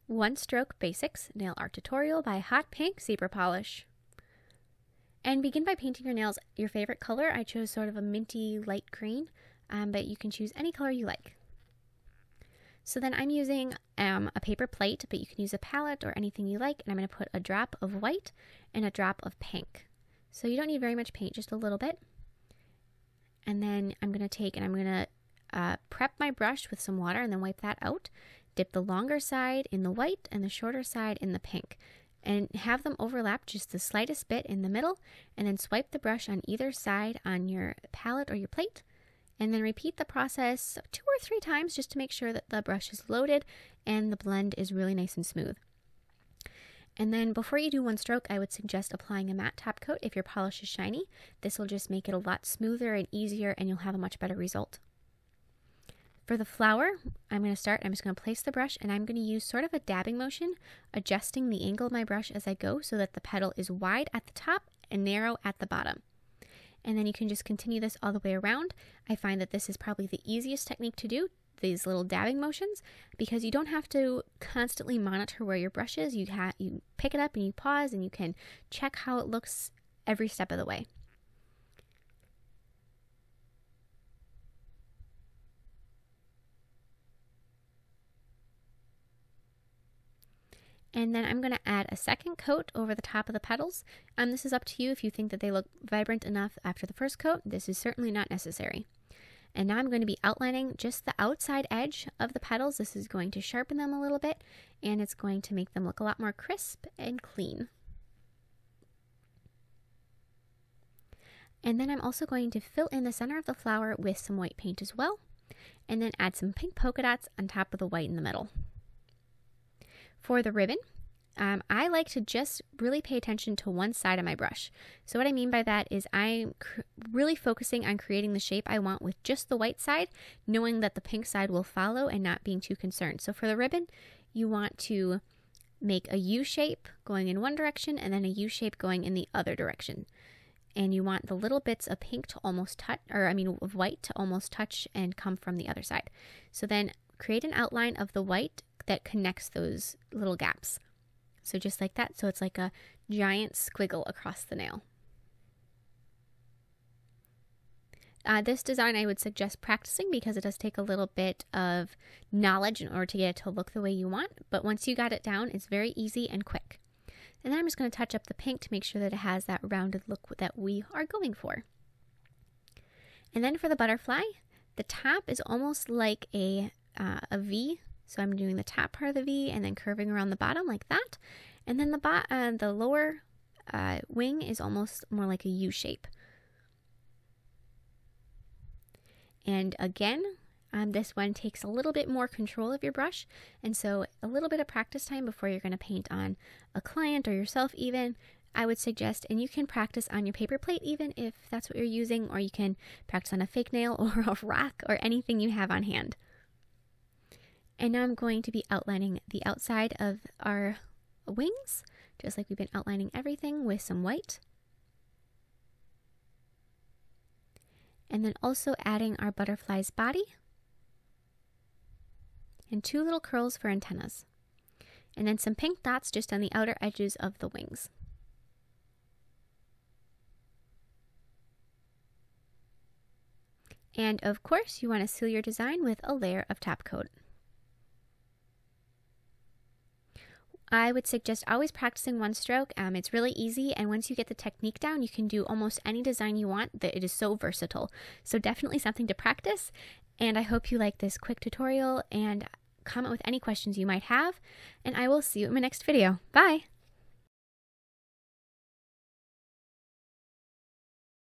One Stroke Basics Nail Art Tutorial by Hotpinkzebrapolish. And begin by painting your nails your favorite color. I chose sort of a minty light green, but you can choose any color you like. So then I'm using a paper plate, but you can use a palette or anything you like, and I'm going to put a drop of white and a drop of pink. So you don't need very much paint, just a little bit. And then I'm going to take and I'm going to prep my brush with some water and then wipe that out. Dip the longer side in the white and the shorter side in the pink, and have them overlap just the slightest bit in the middle, and then swipe the brush on either side on your palette or your plate, and then repeat the process 2 or 3 times just to make sure that the brush is loaded and the blend is really nice and smooth. And then before you do one stroke, I would suggest applying a matte top coat if your polish is shiny. This will just make it a lot smoother and easier, and you'll have a much better result. For the flower, I'm just going to place the brush, and I'm going to use sort of a dabbing motion, adjusting the angle of my brush as I go so that the petal is wide at the top and narrow at the bottom. And then you can just continue this all the way around. I find that this is probably the easiest technique to do, these little dabbing motions, because you don't have to constantly monitor where your brush is. You pick it up and you pause, and you can check how it looks every step of the way. And then I'm going to add a second coat over the top of the petals. This is up to you if you think that they look vibrant enough after the first coat. This is certainly not necessary. And now I'm going to be outlining just the outside edge of the petals. This is going to sharpen them a little bit, and it's going to make them look a lot more crisp and clean. And then I'm also going to fill in the center of the flower with some white paint as well, and then add some pink polka dots on top of the white in the middle. For the ribbon, I like to just really pay attention to one side of my brush. So what I mean by that is I'm really focusing on creating the shape I want with just the white side, knowing that the pink side will follow and not being too concerned. So for the ribbon, you want to make a U shape going in one direction and then a U shape going in the other direction. And you want the little bits of pink to almost touch, of white to almost touch and come from the other side. So then create an outline of the white that connects those little gaps. So just like that, so it's like a giant squiggle across the nail. This design I would suggest practicing because it does take a little bit of knowledge in order to get it to look the way you want, but once you got it down, it's very easy and quick. And then I'm just going to touch up the pink to make sure that it has that rounded look that we are going for. And then for the butterfly, the top is almost like a V. So I'm doing the top part of the V and then curving around the bottom like that. And then the lower wing is almost more like a U shape. And again, this one takes a little bit more control of your brush. And so a little bit of practice time before you're going to paint on a client or yourself even, I would suggest, and you can practice on your paper plate even if that's what you're using, or you can practice on a fake nail or a rock or anything you have on hand. And now I'm going to be outlining the outside of our wings, just like we've been outlining everything, with some white. And then also adding our butterfly's body and 2 little curls for antennas. And then some pink dots just on the outer edges of the wings. And of course, you want to seal your design with a layer of top coat. I would suggest always practicing one stroke. It's really easy, and once you get the technique down, you can do almost any design you want. That it is so versatile. So definitely something to practice, and I hope you like this quick tutorial, and comment with any questions you might have, and I will see you in my next video. Bye!